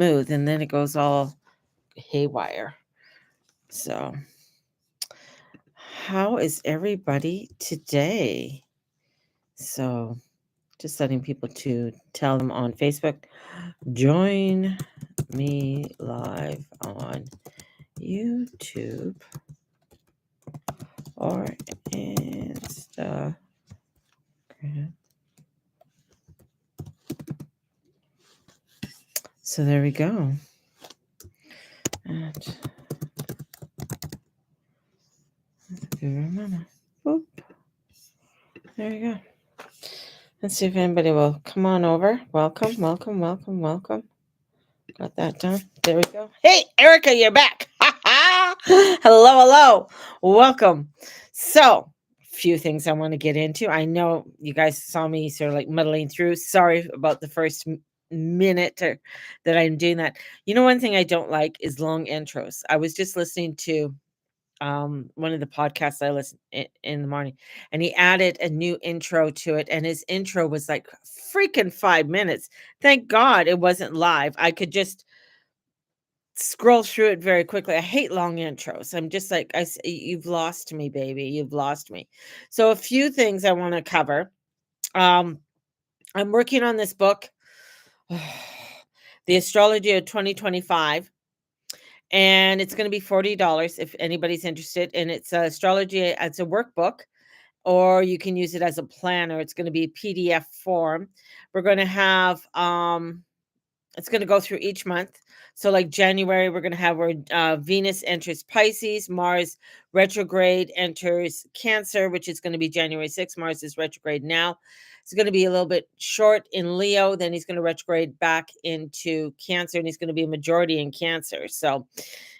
smooth, and then it goes all haywire. So, how is everybody today? So, just letting people to tell them on Facebook, join me live on YouTube or Instagram. So there we go. And mama. Boop. There you go. Let's see if anybody will come on over. Welcome, welcome, welcome, welcome. Got that done. There we go. Hey, Erica, you're back. Hello, hello. Welcome. So, few things I want to get into. I know you guys saw me sort of like muddling through. Sorry about the first minute that I'm doing that. You know, one thing I don't like is long intros. I was just listening to one of the podcasts I listen in the morning, and he added a new intro to it, and his intro was like freaking 5 minutes. Thank God it wasn't live. I could just scroll through it very quickly. I hate long intros. I'm just like, you've lost me, baby. You've lost me. So a few things I want to cover. I'm working on this book, The Astrology of 2025. And it's going to be $40 if anybody's interested. And it's astrology. It's a workbook, or you can use it as a planner. It's going to be PDF form. We're going to have it's going to go through each month. So like January, we're going to have where Venus enters Pisces, Mars retrograde enters Cancer, which is going to be January 6th. Mars is retrograde now. It's going to be a little bit short in Leo. Then he's going to retrograde back into Cancer, and he's going to be a majority in Cancer. So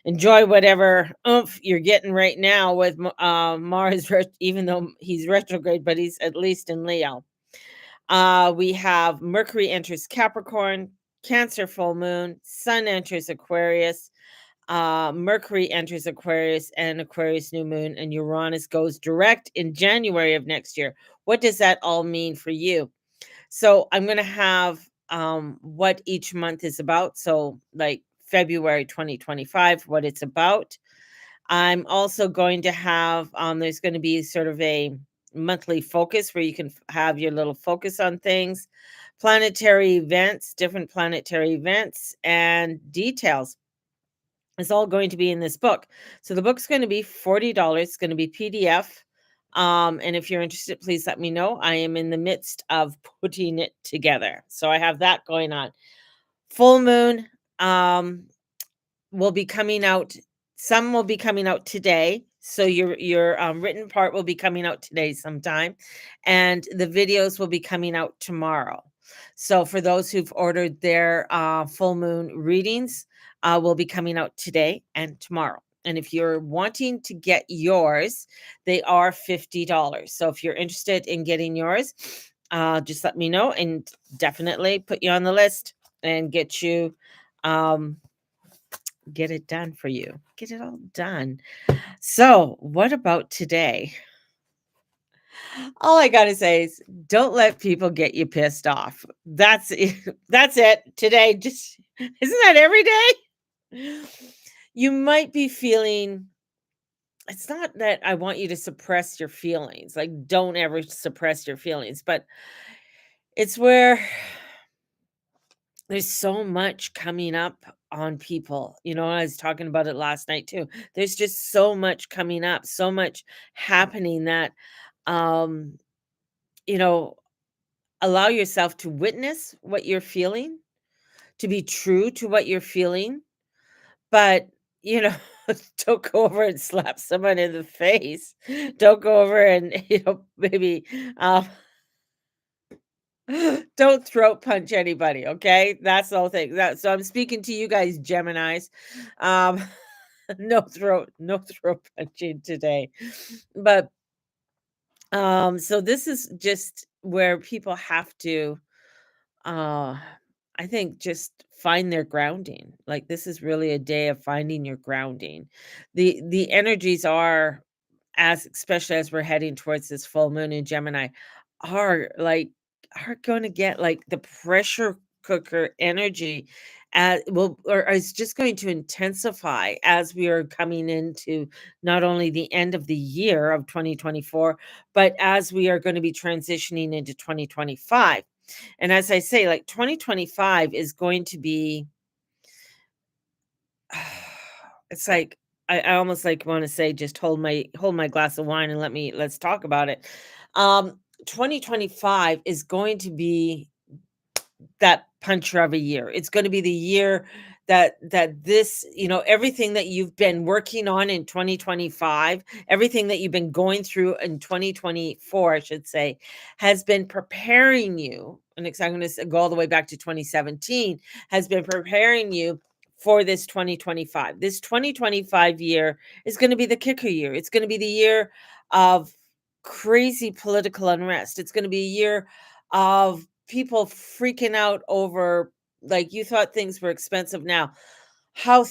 enjoy whatever oomph you're getting right now with Mars, even though he's retrograde, but he's at least in Leo. We have Mercury enters Capricorn, Cancer full moon, Sun enters Aquarius, Mercury enters Aquarius, and Aquarius new moon, and Uranus goes direct in January of next year. What does that all mean for you? So I'm going to have what each month is about. So like February 2025, what it's about. I'm also going to have, there's going to be sort of a monthly focus where you can have your little focus on things, planetary events, different planetary events, and details. It's all going to be in this book. So the book's going to be $40. It's going to be PDF. And if you're interested, please let me know. I am in the midst of putting it together. So I have that going on. Full moon will be coming out. Some will be coming out today. So your written part will be coming out today sometime, and the videos will be coming out tomorrow. So for those who've ordered their full moon readings, will be coming out today and tomorrow. And if you're wanting to get yours, they are $50. So if you're interested in getting yours, just let me know, and definitely put you on the list and get you get it done for you. Get it all done. So, what about today? All I got to say is don't let people get you pissed off. That's it. That's it. Today just isn't that every day? You might be feeling, it's not that I want you to suppress your feelings. Like don't ever suppress your feelings, but it's where there's so much coming up on people. You know, I was talking about it last night too. There's just so much coming up, so much happening that um you know, allow yourself to witness what you're feeling, to be true to what you're feeling, but you know, don't go over and slap someone in the face. Don't go over and maybe um don't throat punch anybody, okay? That's the whole thing. So I'm speaking to you guys, Geminis. Um, no throat punching today. But so this is just where people have to uh I think just find their grounding. Like this is really a day of finding your grounding. The energies are, as especially as we're heading towards this full moon in Gemini, are like are going to get like the pressure cooker energy or is just going to intensify as we are coming into not only the end of the year of 2024, but as we are going to be transitioning into 2025. And as I say, like 2025 is going to be, it's like I almost like want to say, just hold my glass of wine and let's talk about it. 2025 is going to be that puncher of a year. It's going to be the year that this, everything that you've been working on in 2025, everything that you've been going through in 2024, I should say, has been preparing you. And I'm going to go all the way back to 2017, has been preparing you for this 2025. This 2025 year is going to be the kicker year. It's going to be the year of crazy political unrest. It's going to be a year of people freaking out over, like, you thought things were expensive, now how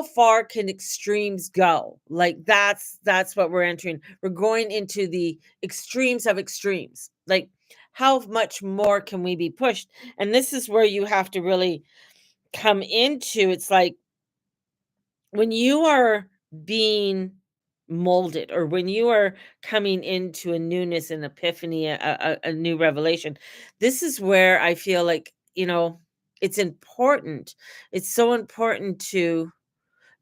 far can extremes go? Like, that's what we're entering. We're going into the extremes of extremes. Like, how much more can we be pushed? And this is where you have to really come into, it's like, when you are being molded, or when you are coming into a newness, an epiphany, a new revelation, this is where I feel like, it's important. It's so important to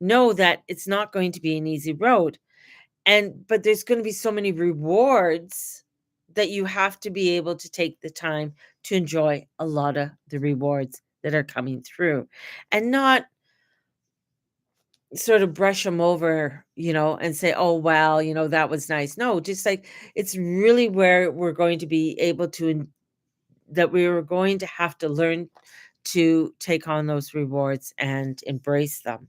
know that it's not going to be an easy road. But there's going to be so many rewards that you have to be able to take the time to enjoy a lot of the rewards that are coming through, and not sort of brush them over, and say, "Oh, well, that was nice." No, just like, it's really where we're going to be able to, that we were going to have to learn to take on those rewards and embrace them.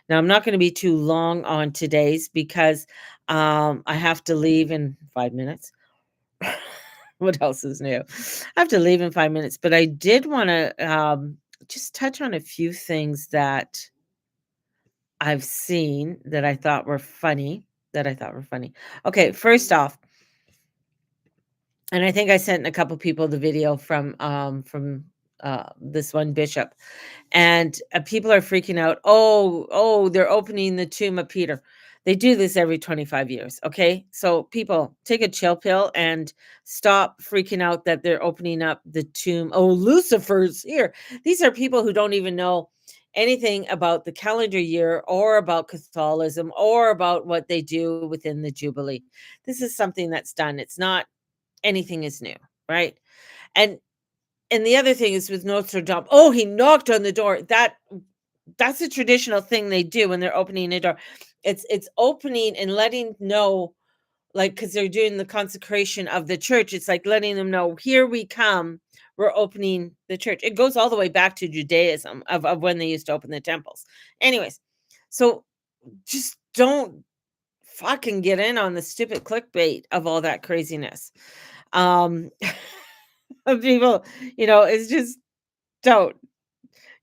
Now, I'm not going to be too long on today's, because I have to leave in 5 minutes. What else is new? I have to leave in 5 minutes, but I did want to just touch on a few things that I've seen that I thought were funny. Okay, first off, and I think I sent a couple people the video from this one bishop, and people are freaking out. Oh, they're opening the tomb of Peter. They do this every 25 years. Okay, so people, take a chill pill and stop freaking out that they're opening up the tomb. Oh, Lucifer's here. These are people who don't even know anything about the calendar year, or about Catholicism, or about what they do within the Jubilee. This is something that's done. It's not, anything is new, right? And the other thing is with Notre Dame. Oh, he knocked on the door. That's a traditional thing they do when they're opening a door. It's opening and letting know, like, because they're doing the consecration of the church. It's like letting them know, here we come. We're opening the church. It goes all the way back to Judaism, of when they used to open the temples. Anyways, so just don't fucking get in on the stupid clickbait of all that craziness. Um of people, it's just, don't,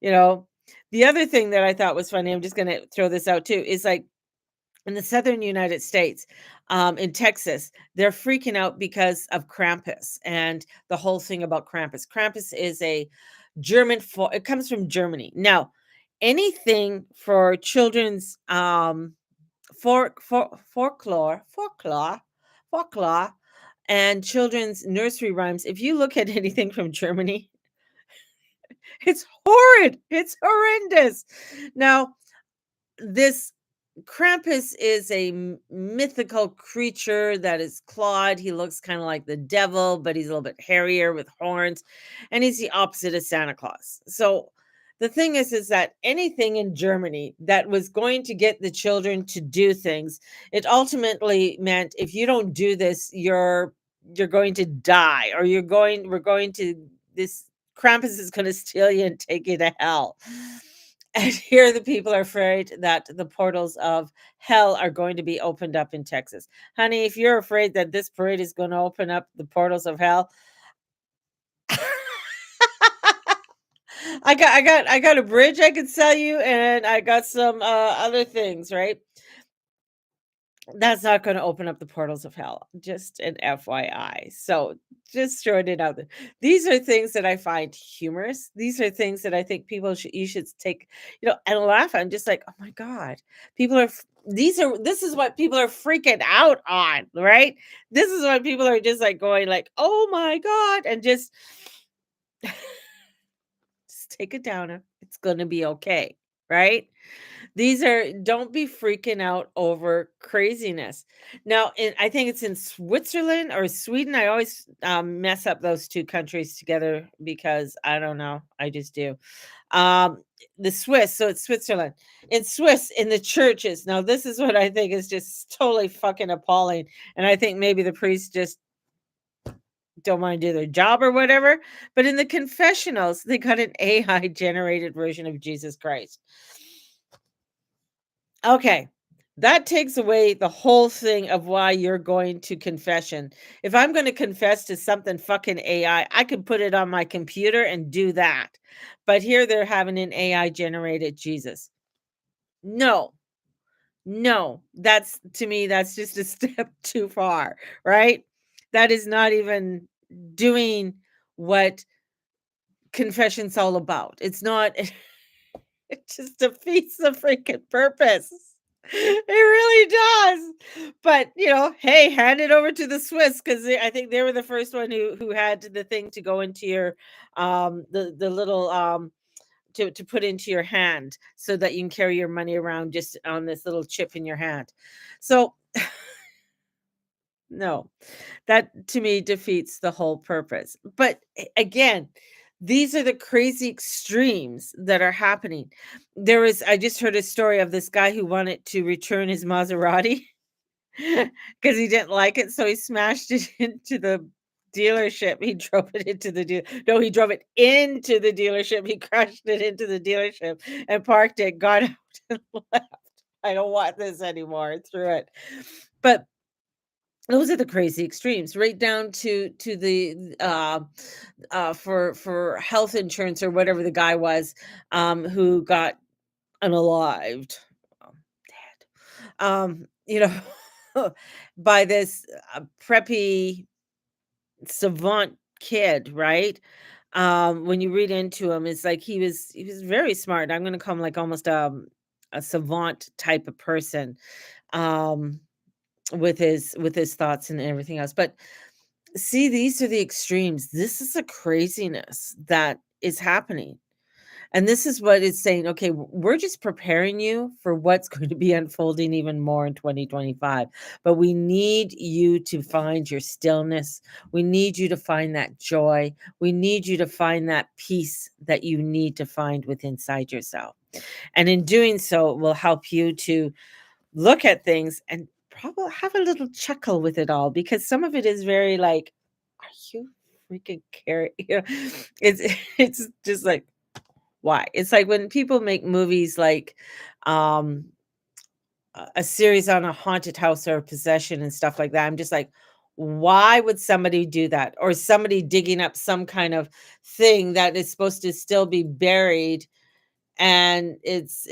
you know. The other thing that I thought was funny, I'm just gonna throw this out too, is like, in the southern United States, in Texas, they're freaking out because of Krampus and the whole thing about Krampus. Krampus is a it comes from Germany. Now, anything for children's folklore and children's nursery rhymes, if you look at anything from Germany, it's horrid. It's horrendous. Now, this Krampus is a mythical creature that is clawed. He looks kind of like the devil, but he's a little bit hairier with horns, and he's the opposite of Santa Claus. So the thing is that anything in Germany that was going to get the children to do things, it ultimately meant, if you don't do this, you're going to die, or we're going to, this Krampus is going to steal you and take you to hell. And here the people are afraid that the portals of hell are going to be opened up in Texas. Honey, if you're afraid that this parade is going to open up the portals of hell, I got a bridge I could sell you, and I got some other things, right? That's not going to open up the portals of hell. Just an FYI. So just throwing it out there. These are things that I find humorous. These are things that I think you should take, and laugh at. I'm just like, oh my God, people are. This is what people are freaking out on, right? This is what people are just like going like, oh my God, and just take it down. It's going to be okay, right? Don't be freaking out over craziness. Now, I think it's in Switzerland or Sweden. I always mess up those two countries together because I don't know. I just do. Um, the Swiss, so it's Switzerland. In the churches. Now, this is what I think is just totally fucking appalling. And I think maybe the priests just don't want to do their job or whatever. But in the confessionals, they got an AI generated version of Jesus Christ. Okay. That takes away the whole thing of why you're going to confession. If I'm going to confess to something fucking AI, I could put it on my computer and do that. But here they're having an AI generated Jesus. No, no, that's to me, that's just a step too far, right? That is not even doing what confession's all about. It's not, it just defeats the freaking purpose. It really does. But, hey, hand it over to the Swiss because I think they were the first one who had the thing to go into your the little to put into your hand so that you can carry your money around just on this little chip in your hand. So no, that to me defeats the whole purpose. But again, these are the crazy extremes that are happening. I just heard a story of this guy who wanted to return his Maserati because he didn't like it. So he smashed it into the dealership. He drove it into the deal. No, he drove it into the dealership. He crashed it into the dealership and parked it, got out and left. I don't want this anymore. Threw it. But those are the crazy extremes, right down to the for health insurance or whatever the guy was who got unalived, dead. By this preppy savant kid, right? When you read into him, it's like he was very smart. I'm going to call him like almost a savant type of person. Um, with his thoughts and everything else. But see, these are the extremes. This is a craziness that is happening. And this is what it's saying. Okay, we're just preparing you for what's going to be unfolding even more in 2025. But we need you to find your stillness. We need you to find that joy. We need you to find that peace that you need to find within inside yourself. And in doing so, it will help you to look at things and probably have a little chuckle with it all because some of it is very like, are you freaking care? It's just like, why? It's like when people make movies like um a series on a haunted house or possession and stuff like that. I'm just like, why would somebody do that? Or somebody digging up some kind of thing that is supposed to still be buried and it's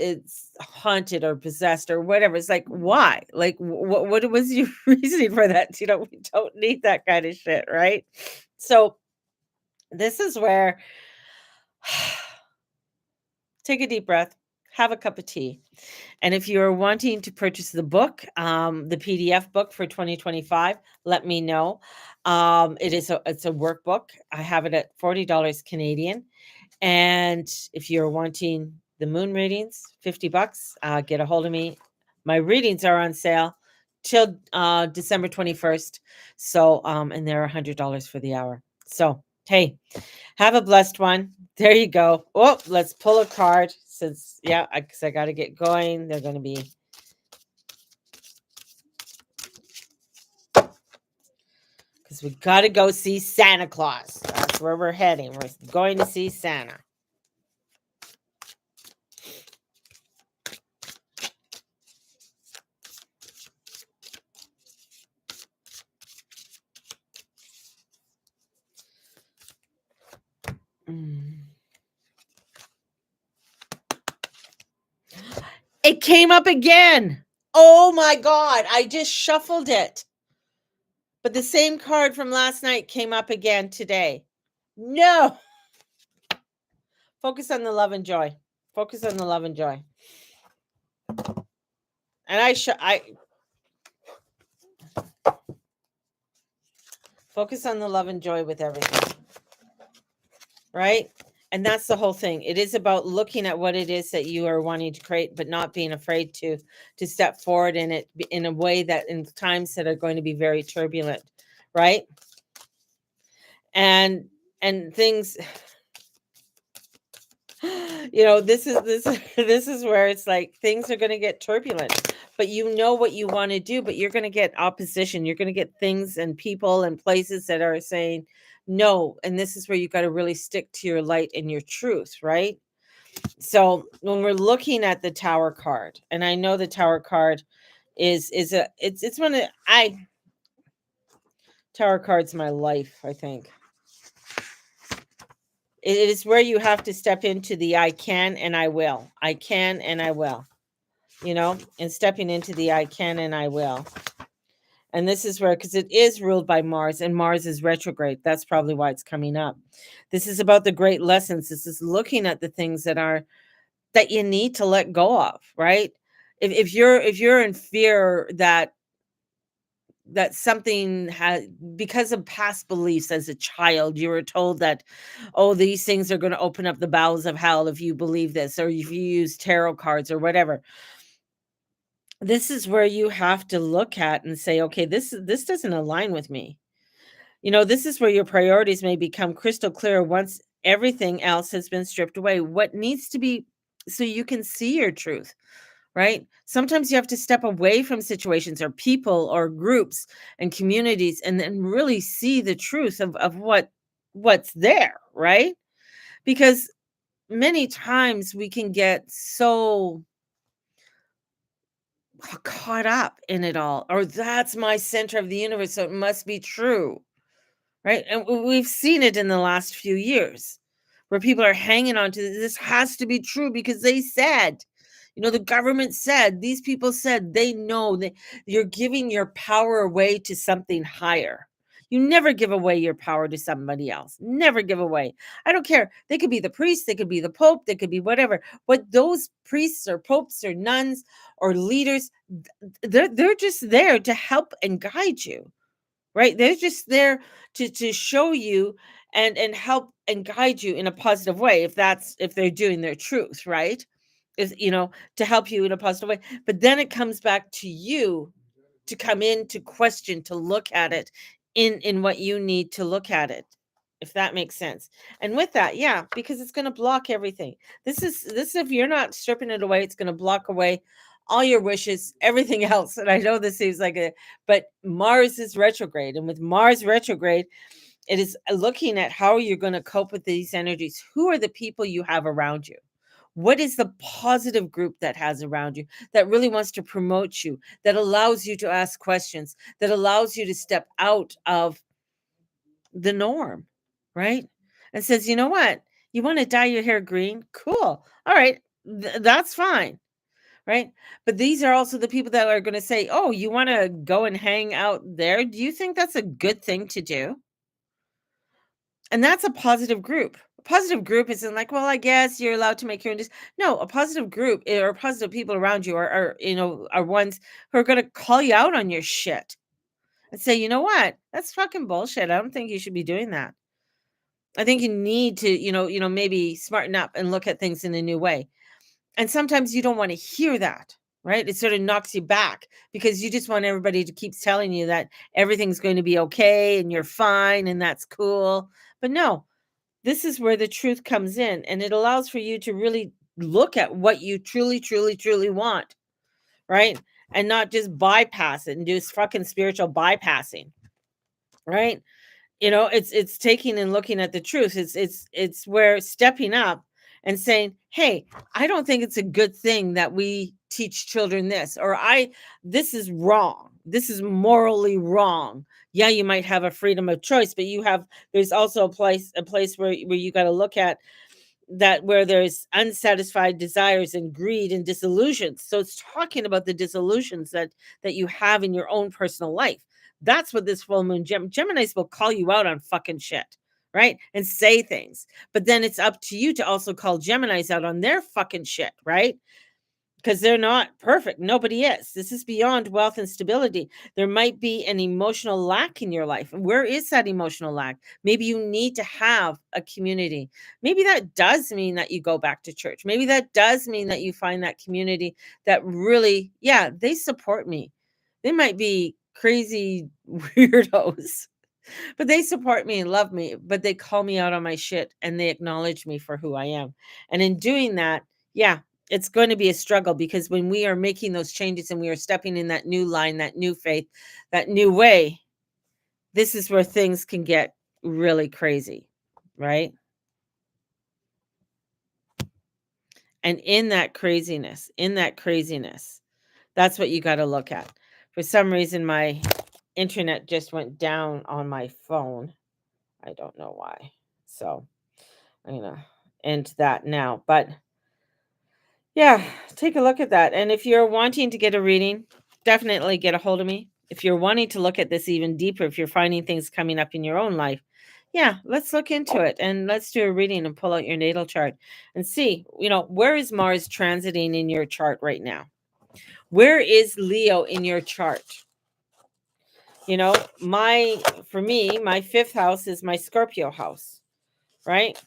haunted or possessed or whatever. It's like, why? Like, what was your reasoning for that? We don't need that kind of shit, right? So this is where take a deep breath, have a cup of tea. And if you're wanting to purchase the book, the PDF book for 2025, let me know. It's a workbook. I have it at $40 Canadian. And if you're wanting the moon readings, $50, get a hold of me. My readings are on sale till December 21st. So, and they're $100 for the hour. So, hey, have a blessed one. There you go. Oh, let's pull a card since, because I got to get going. They're going to be. Because we got to go see Santa Claus. That's where we're heading. We're going to see Santa. It came up again. Oh my God, I just shuffled it. But the same card from last night came up again today. No. Focus on the love and joy. Focus on the love and joy. And I focus on the love and joy with everything. Right? And that's the whole thing. It is about looking at what it is that you are wanting to create, but not being afraid to step forward in it in a way that in times that are going to be very turbulent, right? And things, this is where it's like things are going to get turbulent, but you know what you want to do, but you're going to get opposition. You're going to get things and people and places that are saying no, and this is where you got to really stick to your light and your truth, right? So when we're looking at the Tower card, and I know the Tower card it's one of Tower card's my life, I think. It is where you have to step into the I can and I will. I can and I will. And stepping into the I can and I will. And this is where, because it is ruled by Mars, and Mars is retrograde. That's probably why it's coming up. This is about the great lessons. This is looking at the things that you need to let go of, right? If you're in fear that something has, because of past beliefs as a child, you were told that, oh, these things are going to open up the bowels of hell if you believe this, or if you use tarot cards or whatever. This is where you have to look at and say, okay, this doesn't align with me. This is where your priorities may become crystal clear once everything else has been stripped away. What needs to be, so you can see your truth, right? Sometimes you have to step away from situations or people or groups and communities and then really see the truth of what's there, right? Because many times we can get so caught up in it all, or that's my center of the universe, so it must be true, right? And we've seen it in the last few years where people are hanging on to this has to be true because they said, the government said, these people said, they know that you're giving your power away to something higher. You never give away your power to somebody else. Never give away. I don't care. They could be the priest, they could be the pope, they could be whatever. But those priests or popes or nuns or leaders, they're just there to help and guide you, right? They're just there to show you and help and guide you in a positive way if they're doing their truth, right? Is to help you in a positive way. But then it comes back to you to come in, to question, to look at it in what you need to look at it, if that makes sense. And with that, yeah, because it's going to block everything. This if you're not stripping it away, it's going to block away all your wishes, everything else. And I know this seems like but Mars is retrograde, and with Mars retrograde, it is looking at how you're going to cope with these energies. Who are the people you have around you? What is the positive group that has around you that really wants to promote you, that allows you to ask questions, that allows you to step out of the norm, right? And says, you know what? You want to dye your hair green? Cool. All right. That's fine. Right. But these are also the people that are going to say, oh, you want to go and hang out there? Do you think that's a good thing to do? And that's a positive group. A positive group isn't like, well, I guess you're allowed to make your own No, a positive group or positive people around you are ones who are going to call you out on your shit and say, you know what? That's fucking bullshit. I don't think you should be doing that. I think you need to, maybe smarten up and look at things in a new way. And sometimes you don't want to hear that, right? It sort of knocks you back because you just want everybody to keep telling you that everything's going to be okay and you're fine and that's cool. But no, this is where the truth comes in, and it allows for you to really look at what you truly, truly, truly want, right? And not just bypass it and do fucking spiritual bypassing, right? It's taking and looking at the truth. It's where stepping up and saying, hey, I don't think it's a good thing that we teach children this, or this is wrong. This is morally wrong. Yeah, you might have a freedom of choice, but there's also a place where you got to look at, that where there's unsatisfied desires and greed and disillusions. So it's talking about the disillusions that you have in your own personal life. That's what this full moon Geminis will call you out on fucking shit, right? And say things. But then it's up to you to also call Geminis out on their fucking shit, right? Because they're not perfect. Nobody is. This is beyond wealth and stability. There might be an emotional lack in your life. Where is that emotional lack? Maybe you need to have a community. Maybe that does mean that you go back to church. Maybe that does mean that you find that community that really, yeah, they support me. They might be crazy weirdos, but they support me and love me, but they call me out on my shit and they acknowledge me for who I am. And in doing that, yeah, it's going to be a struggle, because when we are making those changes and we are stepping in that new line, that new faith, that new way, this is where things can get really crazy, right? And in that craziness, that's what you got to look at. For some reason, my internet just went down on my phone. I don't know why. So I'm going to end that now. But yeah, take a look at that. And if you're wanting to get a reading, definitely get a hold of me. If you're wanting to look at this even deeper, if you're finding things coming up in your own life, yeah, let's look into it and let's do a reading and pull out your natal chart and see, where is Mars transiting in your chart right now? Where is Leo in your chart? For me, my 5th house is my Scorpio house, right?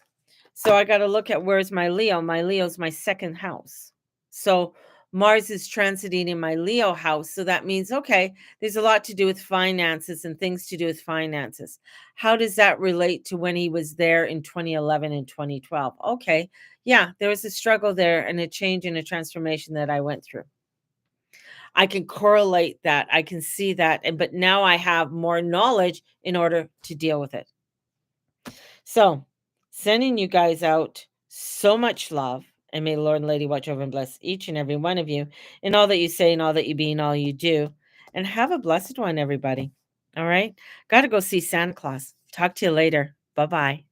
So I got to look at where's my Leo. My Leo's my 2nd house. So Mars is transiting in my Leo house. So that means, okay, there's a lot to do with finances and things to do with finances. How does that relate to when he was there in 2011 and 2012? Okay, yeah, there was a struggle there and a change and a transformation that I went through. I can correlate that. I can see that. But now I have more knowledge in order to deal with it. So, sending you guys out so much love, and may the Lord and Lady watch over and bless each and every one of you in all that you say and all that you be and all you do. And have a blessed one, everybody. All right? Got to go see Santa Claus. Talk to you later. Bye-bye.